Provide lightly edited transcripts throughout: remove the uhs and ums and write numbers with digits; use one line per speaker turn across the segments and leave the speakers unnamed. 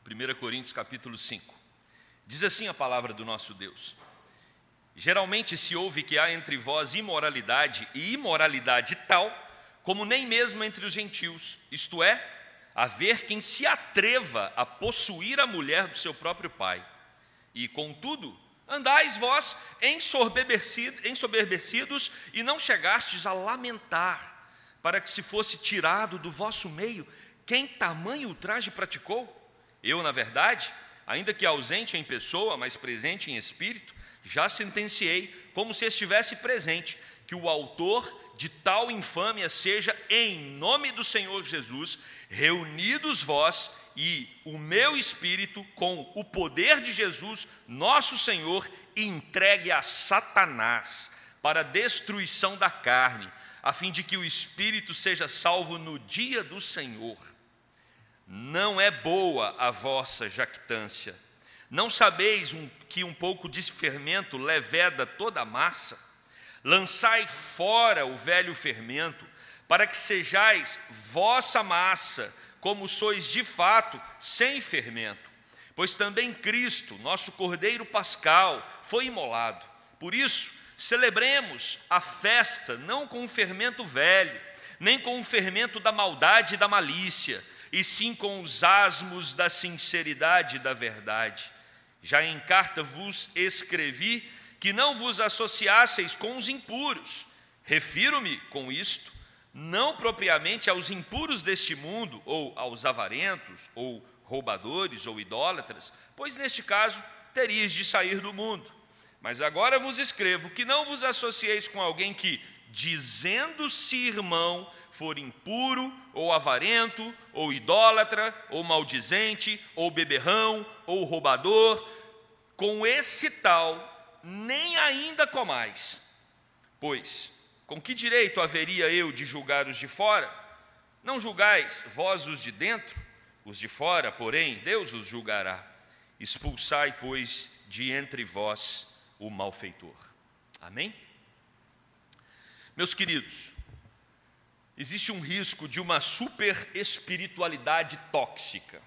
1 Coríntios capítulo 5. Diz assim a palavra do nosso Deus: geralmente se ouve que há entre vós imoralidade, e imoralidade tal como nem mesmo entre os gentios, isto é, haver quem se atreva a possuir a mulher do seu próprio pai. E contudo, andais vós ensoberbecidos e não chegastes a lamentar, para que se fosse tirado do vosso meio quem tamanho ultraje praticou? Eu, na verdade, ainda que ausente em pessoa, mas presente em espírito, já sentenciei, como se estivesse presente, que o autor de tal infâmia seja, em nome do Senhor Jesus, reunidos vós e o meu espírito, com o poder de Jesus, nosso Senhor, entregue a Satanás, para a destruição da carne, a fim de que o espírito seja salvo no dia do Senhor. Não é boa a vossa jactância. Não sabeis que um pouco de fermento leveda toda a massa? Lançai fora o velho fermento, para que sejais vossa massa, como sois de fato, sem fermento. Pois também Cristo, nosso Cordeiro Pascal, foi imolado. Por isso, celebremos a festa, não com o fermento velho, nem com o fermento da maldade e da malícia, e sim com os asmos da sinceridade e da verdade. Já em carta vos escrevi que não vos associasseis com os impuros. Refiro-me com isto, não propriamente aos impuros deste mundo, ou aos avarentos, ou roubadores, ou idólatras, pois neste caso teríeis de sair do mundo. Mas agora vos escrevo que não vos associeis com alguém que, dizendo-se irmão, for impuro, ou avarento, ou idólatra, ou maldizente, ou beberrão, ou roubador. Com esse tal nem ainda comais. Pois, com que direito haveria eu de julgar os de fora? Não julgais vós os de dentro? Os de fora, porém, Deus os julgará. Expulsai, pois, de entre vós o malfeitor. Amém? Meus queridos, existe um risco de uma super espiritualidade tóxica.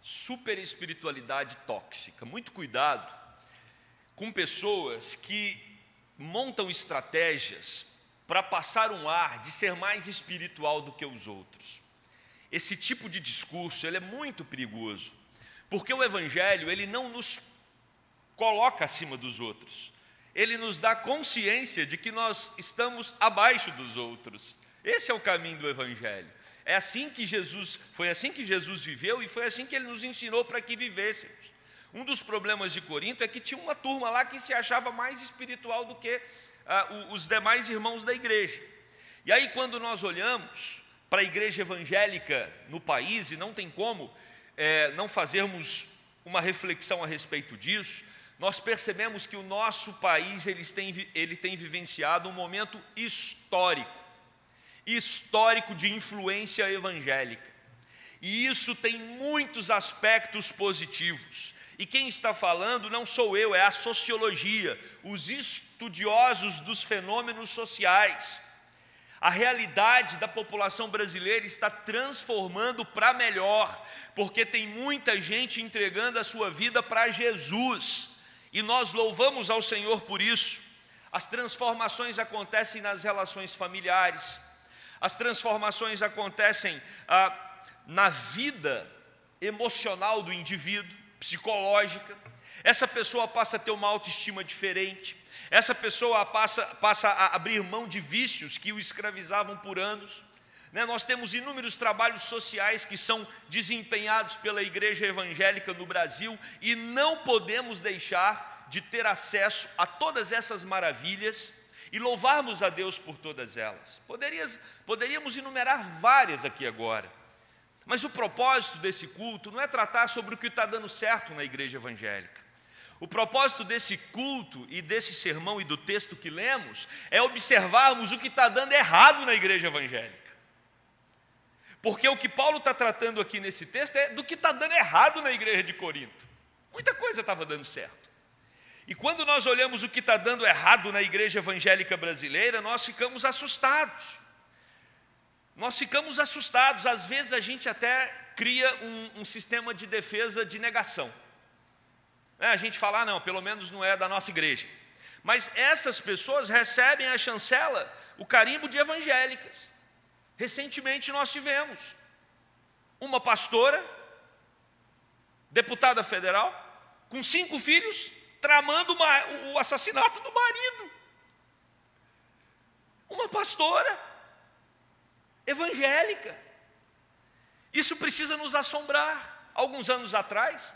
Super espiritualidade tóxica. Muito cuidado com pessoas que montam estratégias para passar um ar de ser mais espiritual do que os outros. Esse tipo de discurso, ele é muito perigoso, porque o Evangelho, ele não nos coloca acima dos outros, ele nos dá consciência de que nós estamos abaixo dos outros. Esse é o caminho do Evangelho. É assim que foi assim que Jesus viveu e foi assim que ele nos ensinou para que vivêssemos. Um dos problemas de Corinto é que tinha uma turma lá que se achava mais espiritual do que os demais irmãos da igreja. E aí, quando nós olhamos para a igreja evangélica no país, e não tem como não fazermos uma reflexão a respeito disso, nós percebemos que o nosso país ele tem vivenciado um momento histórico de influência evangélica. E isso tem muitos aspectos positivos. E quem está falando não sou eu, é a sociologia, os estudiosos dos fenômenos sociais. A realidade da população brasileira está transformando para melhor, porque tem muita gente entregando a sua vida para Jesus. E nós louvamos ao Senhor por isso. As transformações acontecem nas relações familiares, as transformações acontecem na vida emocional do indivíduo, psicológica. Essa pessoa passa a ter uma autoestima diferente, essa pessoa passa a abrir mão de vícios que o escravizavam por anos. Nós temos inúmeros trabalhos sociais que são desempenhados pela igreja evangélica no Brasil e não podemos deixar de ter acesso a todas essas maravilhas e louvarmos a Deus por todas elas. Poderíamos enumerar várias aqui agora. Mas o propósito desse culto não é tratar sobre o que está dando certo na igreja evangélica. O propósito desse culto e desse sermão e do texto que lemos é observarmos o que está dando errado na igreja evangélica. Porque o que Paulo está tratando aqui nesse texto é do que está dando errado na igreja de Corinto. Muita coisa estava dando certo. E quando nós olhamos o que está dando errado na igreja evangélica brasileira, nós ficamos assustados. nós ficamos assustados. Às vezes a gente até cria um sistema de defesa de negação. A gente fala, não, pelo menos não é da nossa igreja. Mas essas pessoas recebem a chancela, o carimbo de evangélicas. Recentemente nós tivemos uma pastora, deputada federal, com 5 filhos, tramando o assassinato do marido. Uma pastora evangélica. Isso precisa nos assombrar. Alguns anos atrás,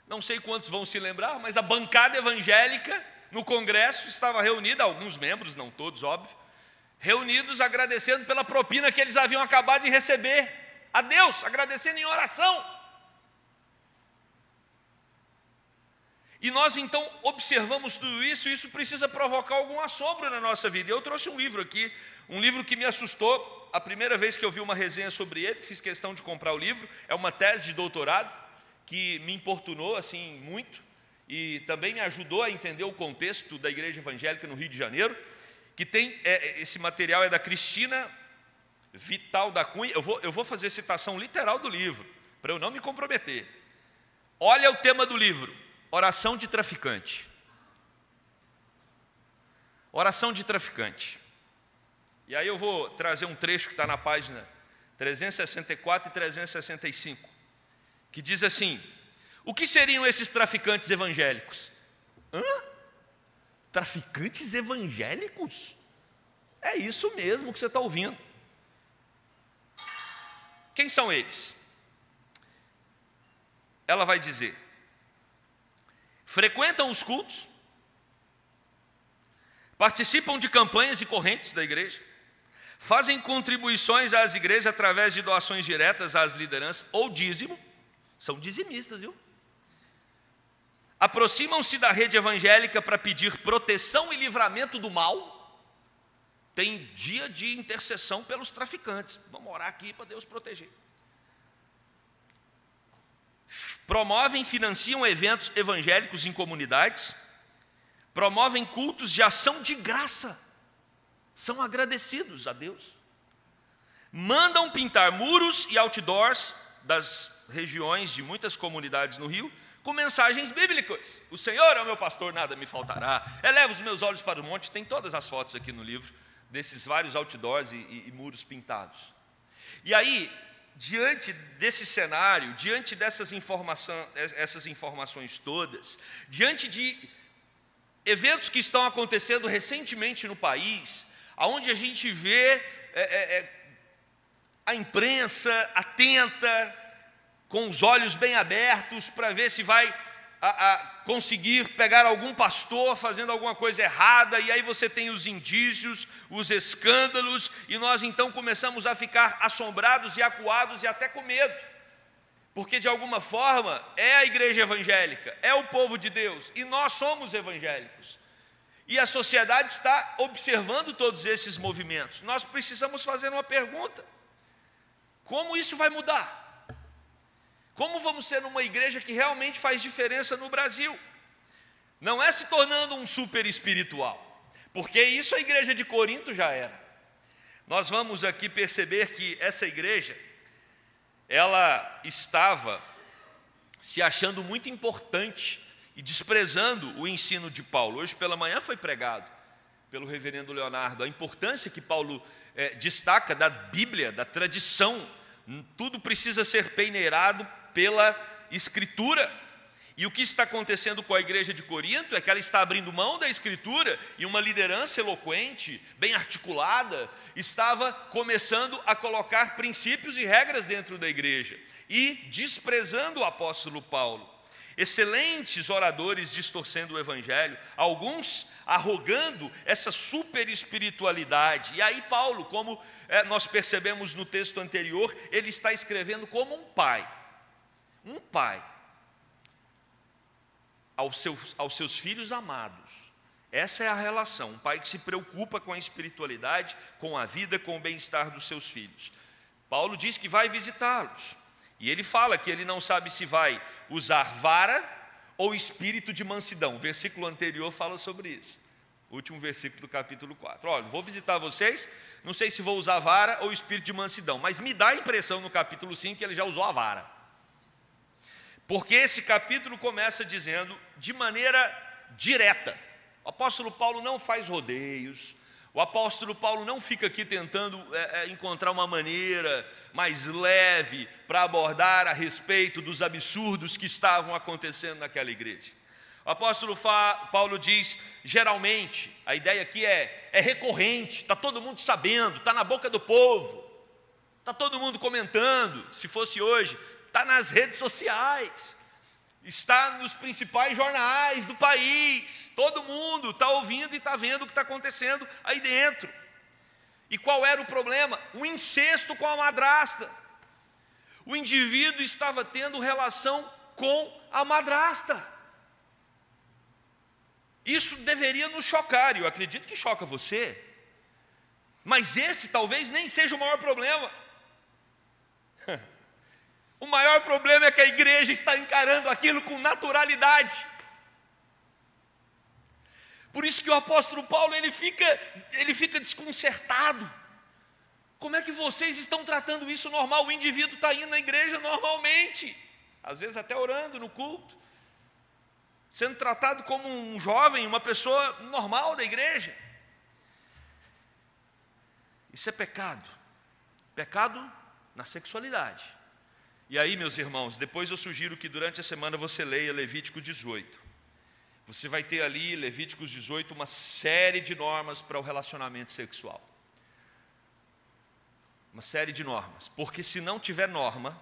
não sei quantos vão se lembrar, mas a bancada evangélica no Congresso estava reunida, alguns membros, não todos, óbvio, reunidos agradecendo pela propina que eles haviam acabado de receber a Deus, agradecendo em oração. E nós então observamos tudo isso, e isso precisa provocar algum assombro na nossa vida. Eu trouxe um livro aqui, um livro que me assustou. A primeira vez que eu vi uma resenha sobre ele, fiz questão de comprar o livro. É uma tese de doutorado que me importunou assim muito e também me ajudou a entender o contexto da igreja evangélica no Rio de Janeiro, que tem, esse material é da Cristina Vital da Cunha. Eu vou fazer citação literal do livro, para eu não me comprometer. Olha o tema do livro: oração de traficante. Oração de traficante. E aí eu vou trazer um trecho que está na página 364 e 365, que diz assim: o que seriam esses traficantes evangélicos? Traficantes evangélicos? É isso mesmo que você está ouvindo. Quem são eles? Ela vai dizer: frequentam os cultos, participam de campanhas e correntes da igreja, fazem contribuições às igrejas através de doações diretas às lideranças ou dízimo, são dizimistas, viu? Aproximam-se da rede evangélica para pedir proteção e livramento do mal. Tem dia de intercessão pelos traficantes. Vamos orar aqui para Deus proteger. Promovem e financiam eventos evangélicos em comunidades. Promovem cultos de ação de graça. São agradecidos a Deus. Mandam pintar muros e outdoors das regiões de muitas comunidades no Rio com mensagens bíblicas. O Senhor é o meu pastor, nada me faltará. Eleva os meus olhos para o monte. Tem todas as fotos aqui no livro desses vários outdoors e muros pintados. E aí, diante desse cenário, diante dessas informações todas, diante de eventos que estão acontecendo recentemente no país, onde a gente vê a imprensa atenta, com os olhos bem abertos, para ver se vai conseguir pegar algum pastor fazendo alguma coisa errada, e aí você tem os indícios, os escândalos, e nós então começamos a ficar assombrados e acuados e até com medo, porque de alguma forma é a igreja evangélica, é o povo de Deus, e nós somos evangélicos, e a sociedade está observando todos esses movimentos. Nós precisamos fazer uma pergunta: como isso vai mudar? Como vamos ser uma igreja que realmente faz diferença no Brasil? Não é se tornando um super espiritual, porque isso a igreja de Corinto já era. Nós vamos aqui perceber que essa igreja, ela estava se achando muito importante e desprezando o ensino de Paulo. Hoje pela manhã foi pregado pelo reverendo Leonardo a importância que Paulo destaca da Bíblia, da tradição. Tudo precisa ser peneirado pela Escritura. E o que está acontecendo com a igreja de Corinto é que ela está abrindo mão da Escritura, e uma liderança eloquente, bem articulada, estava começando a colocar princípios e regras dentro da igreja e desprezando o apóstolo Paulo. Excelentes oradores distorcendo o evangelho, alguns arrogando essa super espiritualidade. E aí Paulo, como nós percebemos no texto anterior, ele está escrevendo como um pai aos seus filhos amados. Essa é a relação, um pai que se preocupa com a espiritualidade, com a vida, com o bem-estar dos seus filhos. Paulo diz que vai visitá-los, e ele fala que ele não sabe se vai usar vara ou espírito de mansidão. O versículo anterior fala sobre isso. Último versículo do capítulo 4. Olha, vou visitar vocês, não sei se vou usar vara ou espírito de mansidão, mas me dá a impressão no capítulo 5 que ele já usou a vara. Porque esse capítulo começa dizendo de maneira direta. O apóstolo Paulo não faz rodeios, o apóstolo Paulo não fica aqui tentando encontrar uma maneira mais leve para abordar a respeito dos absurdos que estavam acontecendo naquela igreja. O apóstolo Paulo diz, geralmente, a ideia aqui é recorrente, está todo mundo sabendo, está na boca do povo, está todo mundo comentando, se fosse hoje, está nas redes sociais, está nos principais jornais do país, todo mundo está ouvindo e está vendo o que está acontecendo aí dentro. E qual era o problema? O incesto com a madrasta. O indivíduo estava tendo relação com a madrasta. Isso deveria nos chocar, e eu acredito que choca você, mas esse talvez nem seja o maior problema. O maior problema é que a igreja está encarando aquilo com naturalidade. Por isso que o apóstolo Paulo ele fica desconcertado. Como é que vocês estão tratando isso normal? O indivíduo está indo na igreja normalmente, às vezes até orando no culto, sendo tratado como um jovem, uma pessoa normal da igreja. Isso é pecado. Pecado na sexualidade. E aí, meus irmãos, depois eu sugiro que durante a semana você leia Levítico 18. Você vai ter ali, Levíticos 18, uma série de normas para o relacionamento sexual. Uma série de normas. Porque se não tiver norma,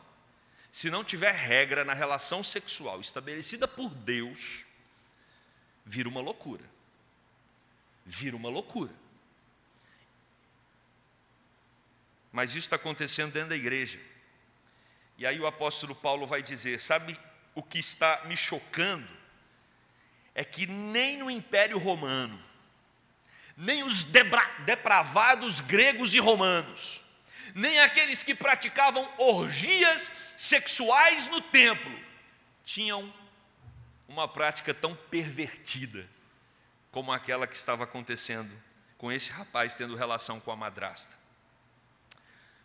se não tiver regra na relação sexual estabelecida por Deus, vira uma loucura. Vira uma loucura. Mas isso está acontecendo dentro da igreja. E aí o apóstolo Paulo vai dizer, sabe o que está me chocando? É que nem no Império Romano, nem os depravados gregos e romanos, nem aqueles que praticavam orgias sexuais no templo, tinham uma prática tão pervertida como aquela que estava acontecendo com esse rapaz tendo relação com a madrasta.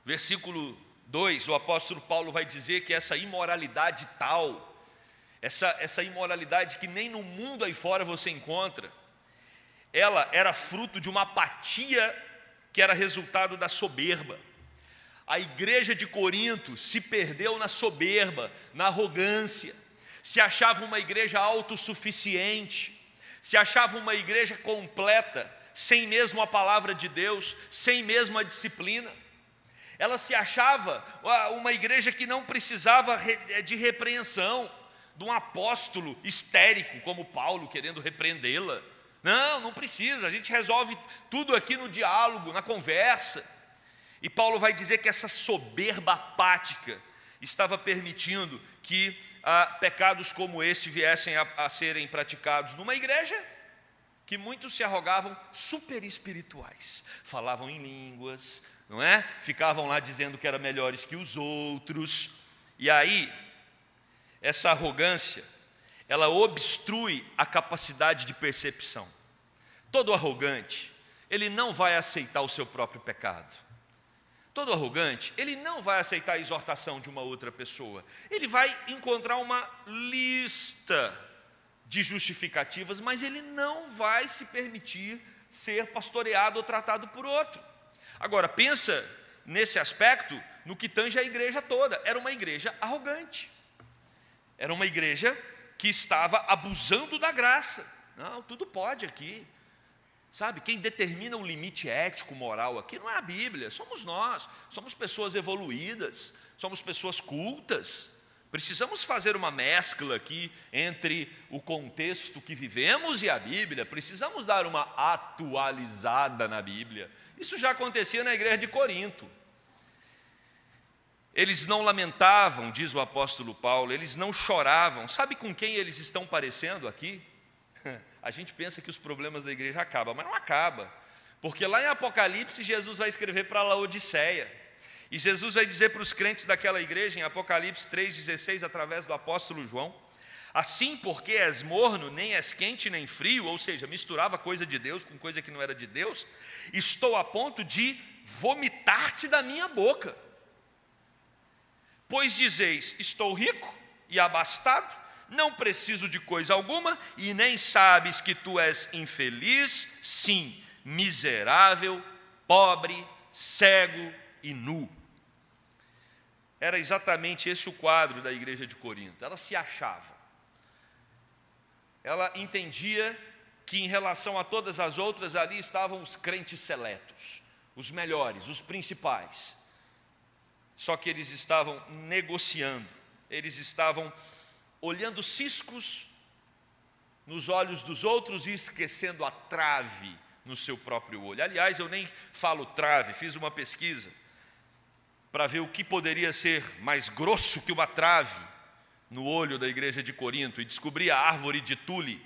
Versículo 2, o apóstolo Paulo vai dizer que essa imoralidade tal, essa imoralidade que nem no mundo aí fora você encontra, ela era fruto de uma apatia que era resultado da soberba. A igreja de Corinto se perdeu na soberba, na arrogância, se achava uma igreja autossuficiente, se achava uma igreja completa, sem mesmo a palavra de Deus, sem mesmo a disciplina. Ela se achava uma igreja que não precisava de repreensão, de um apóstolo histérico como Paulo querendo repreendê-la. Não precisa, a gente resolve tudo aqui no diálogo, na conversa. E Paulo vai dizer que essa soberba apática estava permitindo que pecados como esse viessem a serem praticados numa igreja que muitos se arrogavam super espirituais, falavam em línguas, não é? Ficavam lá dizendo que eram melhores que os outros. E aí, essa arrogância, ela obstrui a capacidade de percepção. Todo arrogante, ele não vai aceitar o seu próprio pecado. Todo arrogante, ele não vai aceitar a exortação de uma outra pessoa. Ele vai encontrar uma lista de justificativas, mas ele não vai se permitir ser pastoreado ou tratado por outro. Agora, pensa nesse aspecto no que tange a igreja toda. Era uma igreja arrogante. Era uma igreja que estava abusando da graça. Não, tudo pode aqui. Sabe, quem determina o limite ético, moral aqui não é a Bíblia, somos nós. Somos pessoas evoluídas, somos pessoas cultas. Precisamos fazer uma mescla aqui entre o contexto que vivemos e a Bíblia. Precisamos dar uma atualizada na Bíblia. Isso já acontecia na igreja de Corinto. Eles não lamentavam, diz o apóstolo Paulo, eles não choravam. Sabe com quem eles estão parecendo aqui? A gente pensa que os problemas da igreja acabam, mas não acaba. Porque lá em Apocalipse, Jesus vai escrever para Laodiceia. E Jesus vai dizer para os crentes daquela igreja, em Apocalipse 3,16, através do apóstolo João: Assim, porque és morno, nem és quente nem frio, ou seja, misturava coisa de Deus com coisa que não era de Deus, estou a ponto de vomitar-te da minha boca. Pois dizeis, estou rico e abastado, não preciso de coisa alguma, e nem sabes que tu és infeliz, sim, miserável, pobre, cego e nu. Era exatamente esse o quadro da igreja de Corinto. Ela se achava. Ela entendia que em relação a todas as outras ali estavam os crentes seletos, os melhores, os principais. Só que eles estavam negociando, eles estavam olhando ciscos nos olhos dos outros e esquecendo a trave no seu próprio olho. Aliás, eu nem falo trave, fiz uma pesquisa para ver o que poderia ser mais grosso que uma trave no olho da igreja de Corinto, e descobri a árvore de tule.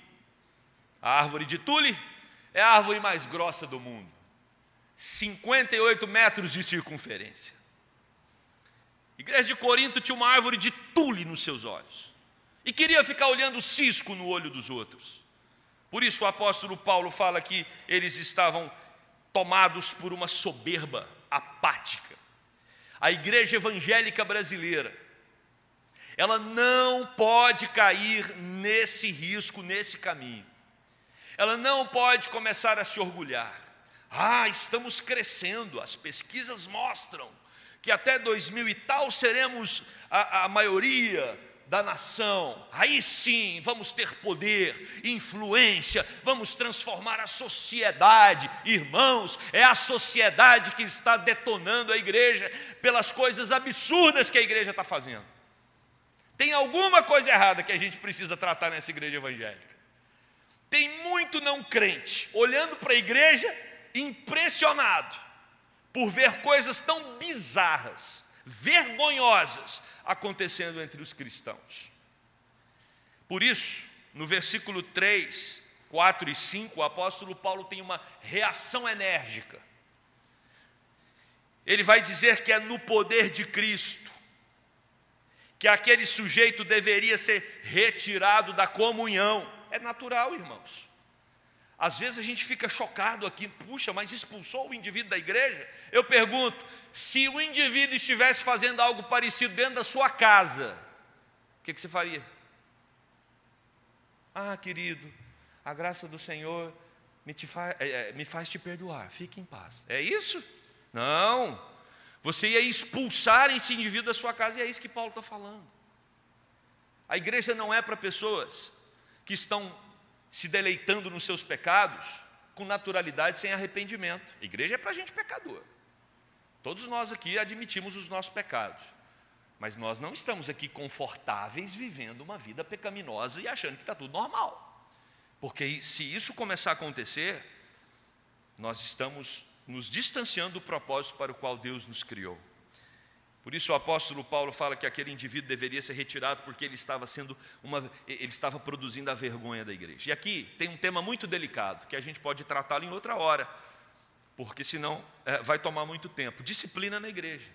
A árvore de tule é a árvore mais grossa do mundo, 58 metros de circunferência. A igreja de Corinto tinha uma árvore de tule nos seus olhos, e queria ficar olhando o cisco no olho dos outros. Por isso o apóstolo Paulo fala que eles estavam tomados por uma soberba apática. A igreja evangélica brasileira, ela não pode cair nesse risco, nesse caminho. Ela não pode começar a se orgulhar. Estamos crescendo, as pesquisas mostram que até 2000 e tal seremos a maioria da nação. Aí sim, vamos ter poder, influência, vamos transformar a sociedade. Irmãos, é a sociedade que está detonando a igreja pelas coisas absurdas que a igreja está fazendo. Tem alguma coisa errada que a gente precisa tratar nessa igreja evangélica. Tem muito não crente olhando para a igreja impressionado por ver coisas tão bizarras, vergonhosas acontecendo entre os cristãos. Por isso, no versículo 3, 4 e 5, o apóstolo Paulo tem uma reação enérgica. Ele vai dizer que é no poder de Cristo que aquele sujeito deveria ser retirado da comunhão. É natural, irmãos. Às vezes a gente fica chocado aqui, puxa, mas expulsou o indivíduo da igreja? Eu pergunto, se o indivíduo estivesse fazendo algo parecido dentro da sua casa, o que você faria? Querido, a graça do Senhor me faz te perdoar, fique em paz. É isso? Não. Você ia expulsar esse indivíduo da sua casa, e é isso que Paulo está falando. A igreja não é para pessoas que estão se deleitando nos seus pecados com naturalidade, sem arrependimento. A igreja é para gente pecador. Todos nós aqui admitimos os nossos pecados, mas nós não estamos aqui confortáveis vivendo uma vida pecaminosa e achando que está tudo normal. Porque se isso começar a acontecer, nós estamos nos distanciando do propósito para o qual Deus nos criou. Por isso o apóstolo Paulo fala que aquele indivíduo deveria ser retirado, porque ele estava produzindo a vergonha da igreja. E aqui tem um tema muito delicado, que a gente pode tratá-lo em outra hora, porque senão vai tomar muito tempo. Disciplina na igreja.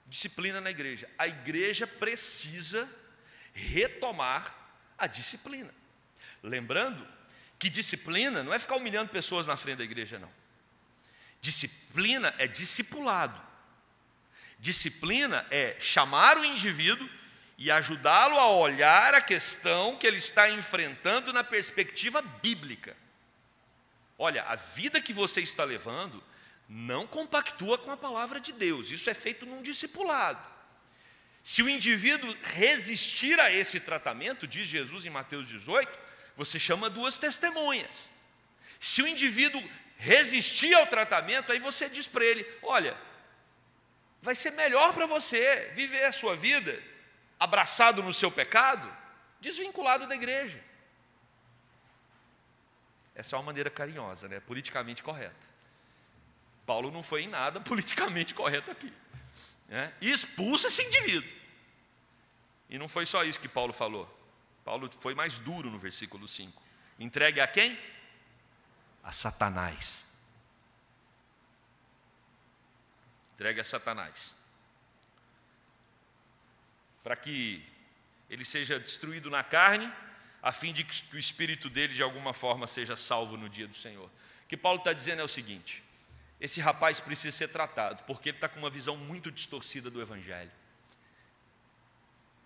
Disciplina na igreja. A igreja precisa retomar a disciplina. Lembrando que disciplina não é ficar humilhando pessoas na frente da igreja, não. Disciplina é discipulado. Disciplina é chamar o indivíduo e ajudá-lo a olhar a questão que ele está enfrentando na perspectiva bíblica. Olha, a vida que você está levando não compactua com a palavra de Deus. Isso é feito num discipulado. Se o indivíduo resistir a esse tratamento, diz Jesus em Mateus 18, você chama 2 testemunhas. Se o indivíduo resistir ao tratamento, aí você diz para ele, olha, vai ser melhor para você viver a sua vida abraçado no seu pecado, desvinculado da igreja. Essa é uma maneira carinhosa, né? Politicamente correta. Paulo não foi em nada politicamente correto aqui, né? E expulsa esse indivíduo. E não foi só isso que Paulo falou. Paulo foi mais duro no versículo 5. Entregue a quem? A Satanás. Entregue a Satanás. Para que ele seja destruído na carne, a fim de que o espírito dele de alguma forma seja salvo no dia do Senhor. O que Paulo está dizendo é o seguinte: esse rapaz precisa ser tratado, porque ele está com uma visão muito distorcida do Evangelho.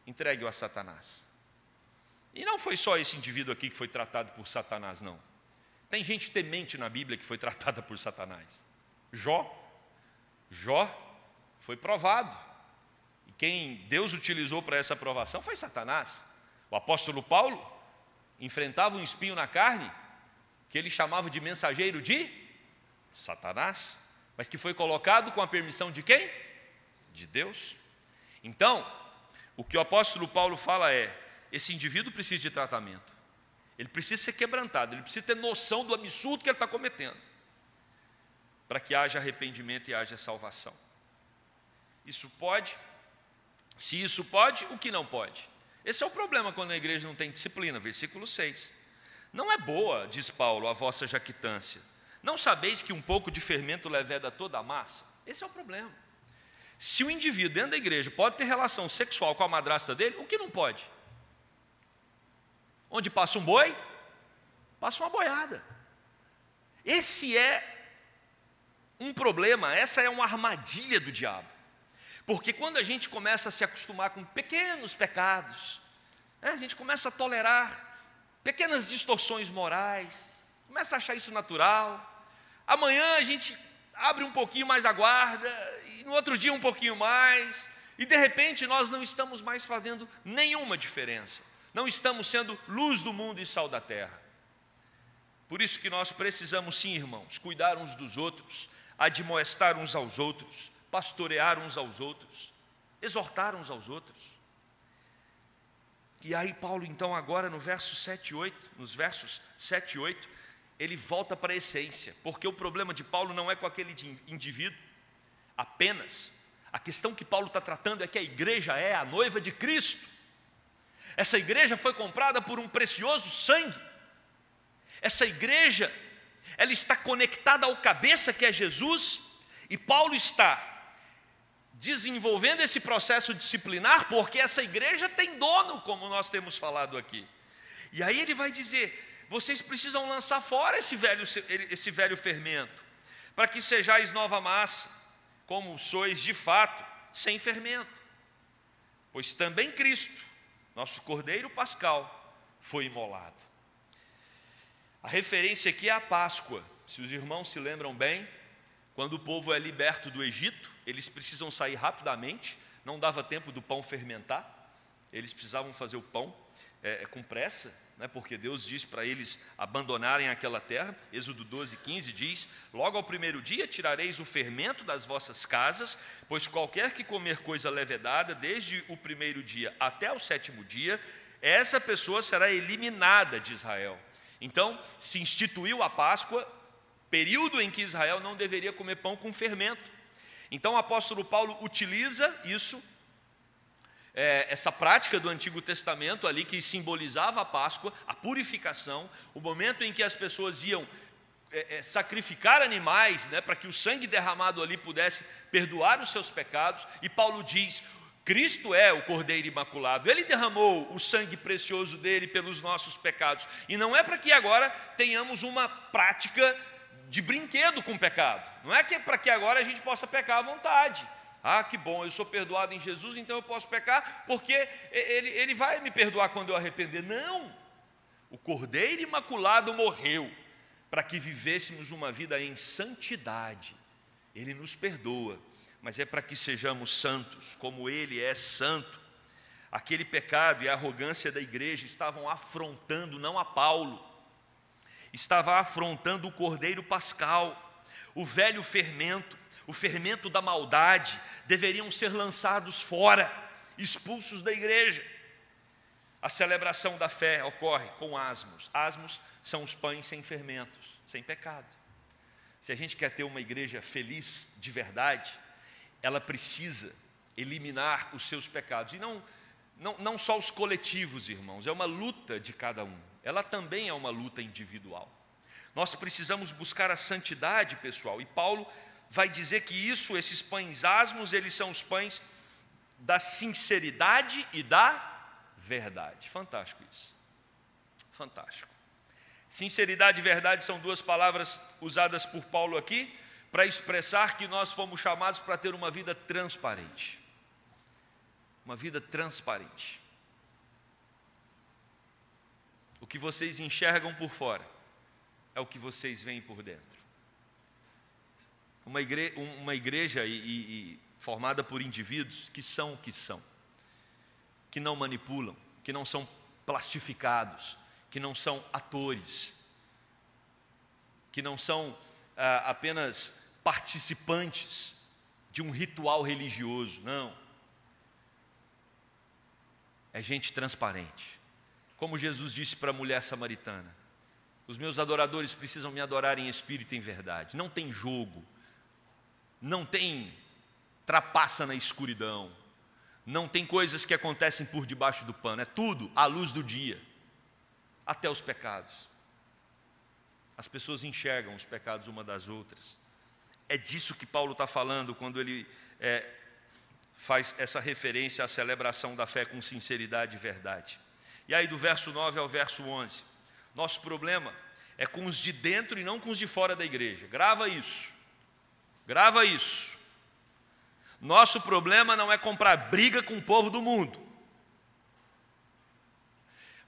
Entregue-o a Satanás. E não foi só esse indivíduo aqui que foi tratado por Satanás, não. Tem gente temente na Bíblia que foi tratada por Satanás. Jó foi provado. E quem Deus utilizou para essa provação foi Satanás. O apóstolo Paulo enfrentava um espinho na carne, que ele chamava de mensageiro de Satanás, mas que foi colocado com a permissão de quem? De Deus. Então, o que o apóstolo Paulo fala é: esse indivíduo precisa de tratamento, ele precisa ser quebrantado, ele precisa ter noção do absurdo que ele está cometendo, para que haja arrependimento e haja salvação. Isso pode? Se isso pode, o que não pode? Esse é o problema quando a igreja não tem disciplina. Versículo 6. Não é boa, diz Paulo, a vossa jactância. Não sabeis que um pouco de fermento leveda toda a massa? Esse é o problema. Se o indivíduo dentro da igreja pode ter relação sexual com a madrasta dele, o que não pode? Onde passa um boi, passa uma boiada. Esse é um problema, essa é uma armadilha do diabo. Porque quando a gente começa a se acostumar com pequenos pecados, a gente começa a tolerar pequenas distorções morais, começa a achar isso natural. Amanhã a gente abre um pouquinho mais a guarda, e no outro dia um pouquinho mais, e de repente nós não estamos mais fazendo nenhuma diferença. Não estamos sendo luz do mundo e sal da terra. Por isso que nós precisamos sim, irmãos, cuidar uns dos outros, admoestar uns aos outros, pastorear uns aos outros, exortar uns aos outros. E aí Paulo então agora no verso 7 e 8, nos versos 7 e 8, ele volta para a essência, porque o problema de Paulo não é com aquele indivíduo apenas. A questão que Paulo está tratando é que a igreja é a noiva de Cristo. Essa igreja foi comprada por um precioso sangue. Essa igreja, ela está conectada ao cabeça que é Jesus, e Paulo está desenvolvendo esse processo disciplinar, porque essa igreja tem dono, como nós temos falado aqui. E aí ele vai dizer: vocês precisam lançar fora esse velho fermento, para que sejais nova massa, como sois de fato, sem fermento. Pois também Cristo, nosso Cordeiro Pascal, foi imolado. A referência aqui é a Páscoa. Se os irmãos se lembram bem, quando o povo é liberto do Egito, eles precisam sair rapidamente, não dava tempo do pão fermentar, eles precisavam fazer o pão com pressa, né, porque Deus disse para eles abandonarem aquela terra. Êxodo 12:15 diz: logo ao primeiro dia tirareis o fermento das vossas casas, pois qualquer que comer coisa levedada, desde o primeiro dia até o sétimo dia, essa pessoa será eliminada de Israel. Então se instituiu a Páscoa, período em que Israel não deveria comer pão com fermento. Então o apóstolo Paulo utiliza isso, essa prática do Antigo Testamento ali, que simbolizava a Páscoa, a purificação, o momento em que as pessoas iam sacrificar animais, né, para que o sangue derramado ali pudesse perdoar os seus pecados. E Paulo diz: Cristo é o Cordeiro Imaculado, Ele derramou o sangue precioso dele pelos nossos pecados, e não é para que agora tenhamos uma prática de brinquedo com o pecado, não é que para que agora a gente possa pecar à vontade. Ah, que bom, eu sou perdoado em Jesus, então eu posso pecar, porque Ele vai me perdoar quando eu arrepender. Não, o Cordeiro Imaculado morreu para que vivêssemos uma vida em santidade. Ele nos perdoa, mas é para que sejamos santos, como Ele é santo. Aquele pecado e a arrogância da igreja estavam afrontando não a Paulo, estava afrontando o Cordeiro Pascal. O velho fermento, o fermento da maldade, deveriam ser lançados fora, expulsos da igreja. A celebração da fé ocorre com asmos. Asmos são os pães sem fermentos, sem pecado. Se a gente quer ter uma igreja feliz de verdade, ela precisa eliminar os seus pecados. E não só os coletivos, irmãos, é uma luta de cada um. Ela também é uma luta individual. Nós precisamos buscar a santidade, pessoal. E Paulo vai dizer que esses pães asmos, eles são os pães da sinceridade e da verdade. Fantástico isso. Fantástico. Sinceridade e verdade são duas palavras usadas por Paulo aqui para expressar que nós fomos chamados para ter uma vida transparente. Uma vida transparente. O que vocês enxergam por fora é o que vocês veem por dentro. Uma igreja formada por indivíduos que são o que são, que não manipulam, que não são plastificados, que não são atores, que não são apenas participantes de um ritual religioso, não. É gente transparente. Como Jesus disse para a mulher samaritana: os meus adoradores precisam me adorar em espírito e em verdade. Não tem jogo, não tem trapaça na escuridão, não tem coisas que acontecem por debaixo do pano, é tudo à luz do dia, até os pecados. As pessoas enxergam os pecados uma das outras. É disso que Paulo está falando quando ele faz essa referência à celebração da fé com sinceridade e verdade. E aí do verso 9 ao verso 11, nosso problema é com os de dentro e não com os de fora da igreja. Grava isso, grava isso. Nosso problema não é comprar briga com o povo do mundo.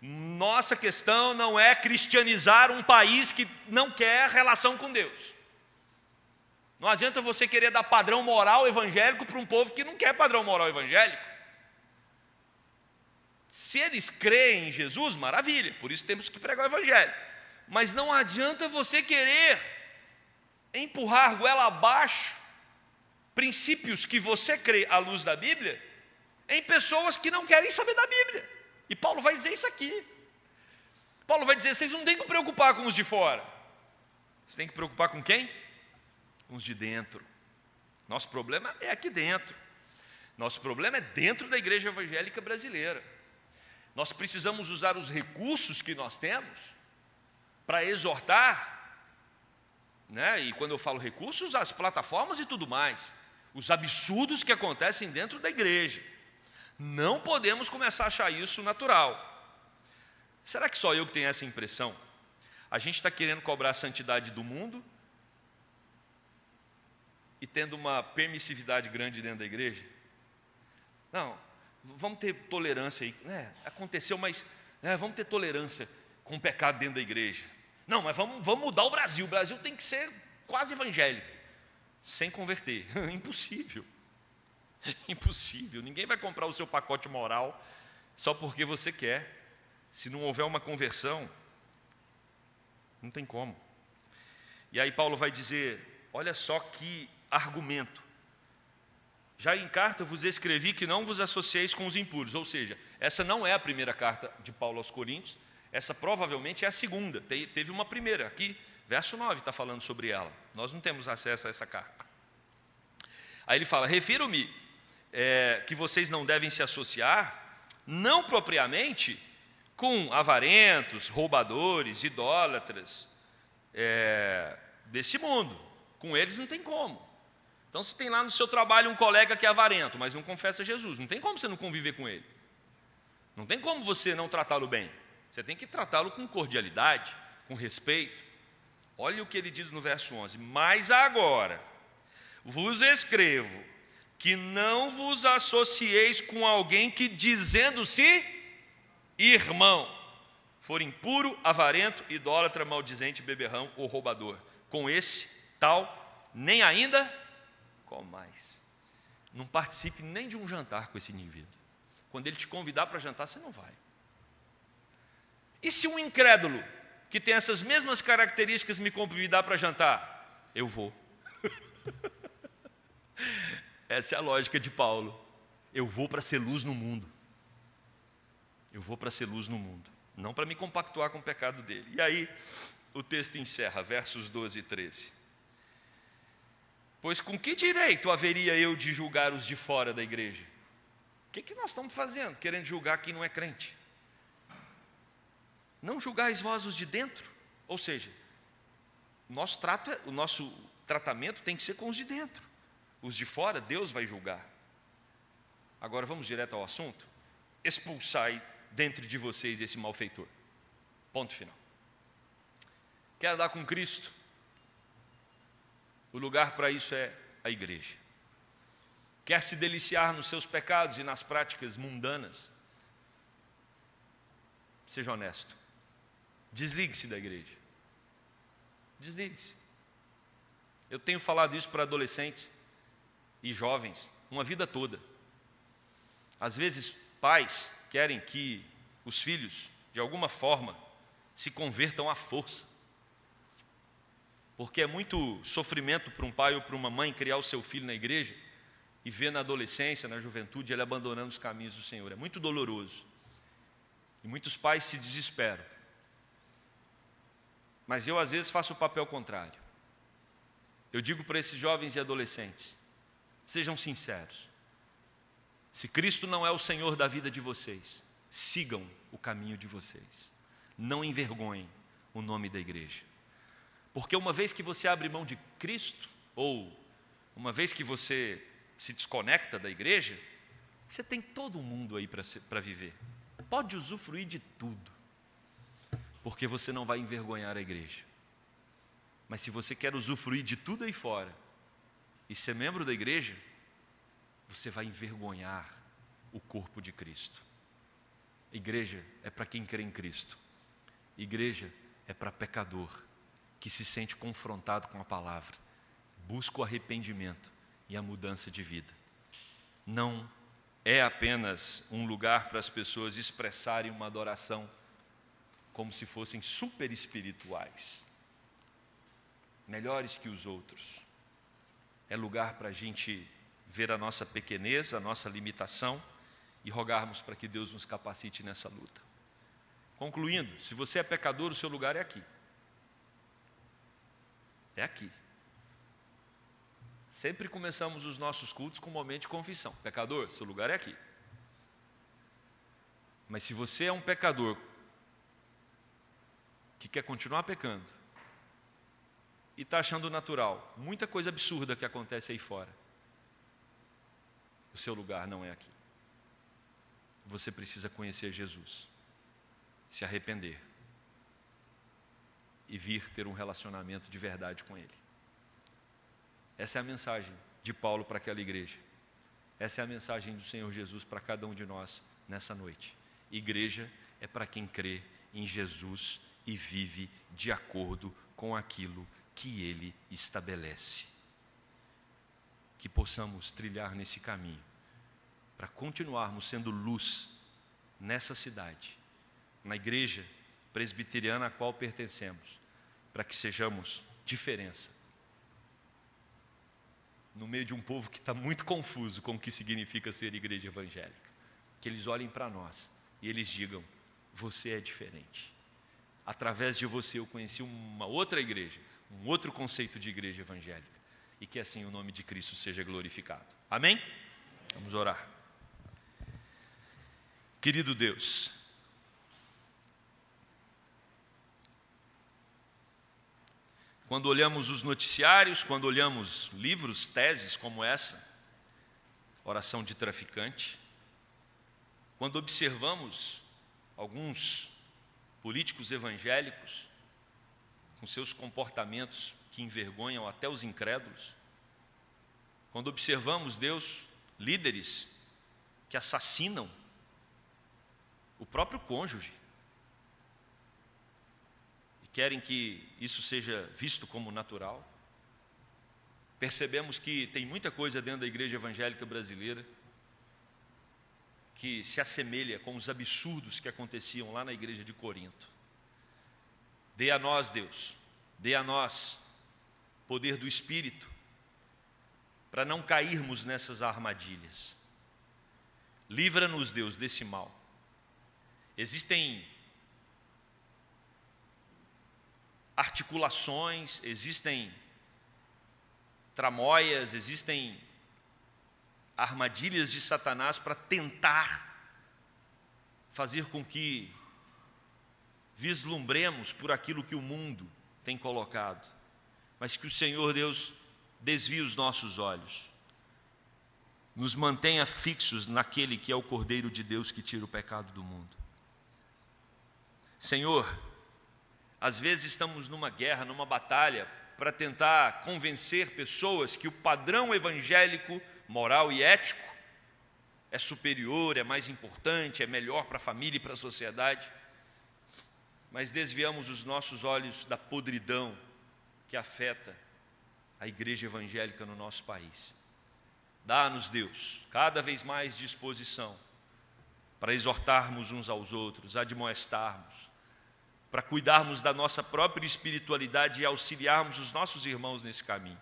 Nossa questão não é cristianizar um país que não quer relação com Deus. Não adianta você querer dar padrão moral evangélico para um povo que não quer padrão moral evangélico. Se eles creem em Jesus, maravilha, por isso temos que pregar o evangelho. Mas não adianta você querer empurrar goela abaixo princípios que você crê à luz da Bíblia em pessoas que não querem saber da Bíblia. E Paulo vai dizer isso aqui. Paulo vai dizer: vocês não têm que preocupar com os de fora. Vocês têm que preocupar com quem? Com os de dentro. Nosso problema é aqui dentro. Nosso problema é dentro da igreja evangélica brasileira. Nós precisamos usar os recursos que nós temos para exortar, né? E quando eu falo recursos, as plataformas e tudo mais, os absurdos que acontecem dentro da igreja. Não podemos começar a achar isso natural. Será que só eu que tenho essa impressão? A gente está querendo cobrar a santidade do mundo e tendo uma permissividade grande dentro da igreja? Não, vamos ter tolerância aí, né? Aconteceu, mas vamos ter tolerância com o pecado dentro da igreja. Não, mas vamos mudar o Brasil. O Brasil tem que ser quase evangélico, sem converter. Impossível. Impossível. Ninguém vai comprar o seu pacote moral só porque você quer. Se não houver uma conversão, não tem como. E aí Paulo vai dizer: olha só que argumento. Já em carta vos escrevi que não vos associeis com os impuros. Ou seja, essa não é a primeira carta de Paulo aos Coríntios, essa provavelmente é a segunda. Teve uma primeira, aqui, verso 9 está falando sobre ela. Nós não temos acesso a essa carta. Aí ele fala: refiro-me que vocês não devem se associar, não propriamente com avarentos, roubadores, idólatras, desse mundo. Com eles não tem como. Então, se tem lá no seu trabalho um colega que é avarento, mas não confessa Jesus, não tem como você não conviver com ele. Não tem como você não tratá-lo bem. Você tem que tratá-lo com cordialidade, com respeito. Olha o que ele diz no verso 11: mas agora vos escrevo que não vos associeis com alguém que, dizendo-se irmão, for impuro, avarento, idólatra, maldizente, beberrão ou roubador. Com esse tal, nem ainda comais. Não participe nem de um jantar com esse indivíduo. Quando ele te convidar para jantar, você não vai. E se um incrédulo que tem essas mesmas características me convidar para jantar? Eu vou. Essa é a lógica de Paulo. Eu vou para ser luz no mundo. Eu vou para ser luz no mundo, não para me compactuar com o pecado dele. E aí o texto encerra, versos 12 e 13. Pois com que direito haveria eu de julgar os de fora da igreja? O que nós estamos fazendo, querendo julgar quem não é crente? Não julgais vós os de dentro? Ou seja, o nosso tratamento tem que ser com os de dentro. Os de fora, Deus vai julgar. Agora vamos direto ao assunto. Expulsai dentre de vocês esse malfeitor. Ponto final. Quer andar com Cristo? O lugar para isso é a igreja. Quer se deliciar nos seus pecados e nas práticas mundanas? Seja honesto. Desligue-se da igreja. Desligue-se. Eu tenho falado isso para adolescentes e jovens uma vida toda. Às vezes, pais querem que os filhos, de alguma forma, se convertam à força. Porque é muito sofrimento para um pai ou para uma mãe criar o seu filho na igreja e ver na adolescência, na juventude, ele abandonando os caminhos do Senhor. É muito doloroso. E muitos pais se desesperam. Mas eu, às vezes, faço o papel contrário. Eu digo para esses jovens e adolescentes: sejam sinceros. Se Cristo não é o Senhor da vida de vocês, sigam o caminho de vocês. Não envergonhem o nome da igreja. Porque uma vez que você abre mão de Cristo, ou uma vez que você se desconecta da igreja, você tem todo mundo aí para viver. Pode usufruir de tudo, porque você não vai envergonhar a igreja. Mas se você quer usufruir de tudo aí fora e ser membro da igreja, você vai envergonhar o corpo de Cristo. Igreja é para quem crê em Cristo. Igreja é para pecador que se sente confrontado com a palavra, busca o arrependimento e a mudança de vida. Não é apenas um lugar para as pessoas expressarem uma adoração como se fossem super espirituais, melhores que os outros. É lugar para a gente ver a nossa pequenez, a nossa limitação e rogarmos para que Deus nos capacite nessa luta. Concluindo, se você é pecador, o seu lugar é aqui. É aqui. Sempre começamos os nossos cultos com um momento de confissão. Pecador, seu lugar é aqui. Mas se você é um pecador que quer continuar pecando e está achando natural muita coisa absurda que acontece aí fora, o seu lugar não é aqui. Você precisa conhecer Jesus, se arrepender e vir ter um relacionamento de verdade com Ele. Essa é a mensagem de Paulo para aquela igreja. Essa é a mensagem do Senhor Jesus para cada um de nós nessa noite. Igreja é para quem crê em Jesus e vive de acordo com aquilo que Ele estabelece. Que possamos trilhar nesse caminho para continuarmos sendo luz nessa cidade, na igreja presbiteriana a qual pertencemos, para que sejamos diferença no meio de um povo que está muito confuso com o que significa ser igreja evangélica. Que eles olhem para nós e eles digam: você é diferente. Através de você eu conheci uma outra igreja, um outro conceito de igreja evangélica, e que assim o nome de Cristo seja glorificado. Amém? Vamos orar. Querido Deus, quando olhamos os noticiários, quando olhamos livros, teses como essa, Oração de Traficante, quando observamos alguns políticos evangélicos com seus comportamentos que envergonham até os incrédulos, quando observamos, Deus, líderes que assassinam o próprio cônjuge e querem que isso seja visto como natural, percebemos que tem muita coisa dentro da igreja evangélica brasileira que se assemelha com os absurdos que aconteciam lá na igreja de Corinto. Dê a nós, Deus, dê a nós poder do Espírito para não cairmos nessas armadilhas. Livra-nos, Deus, desse mal. Existem articulações, existem tramóias, existem armadilhas de Satanás para tentar fazer com que vislumbremos por aquilo que o mundo tem colocado, mas que o Senhor Deus desvie os nossos olhos, nos mantenha fixos naquele que é o Cordeiro de Deus que tira o pecado do mundo. Senhor, às vezes estamos numa guerra, numa batalha, para tentar convencer pessoas que o padrão evangélico, moral e ético é superior, é mais importante, é melhor para a família e para a sociedade. Mas desviamos os nossos olhos da podridão que afeta a igreja evangélica no nosso país. Dá-nos, Deus, cada vez mais disposição para exortarmos uns aos outros, admoestarmos, para cuidarmos da nossa própria espiritualidade e auxiliarmos os nossos irmãos nesse caminho,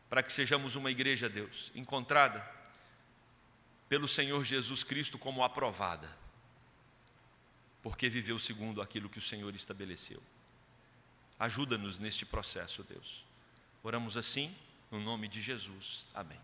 para que sejamos uma igreja, Deus, encontrada pelo Senhor Jesus Cristo como aprovada, porque viveu segundo aquilo que o Senhor estabeleceu. Ajuda-nos neste processo, Deus. Oramos assim, no nome de Jesus. Amém.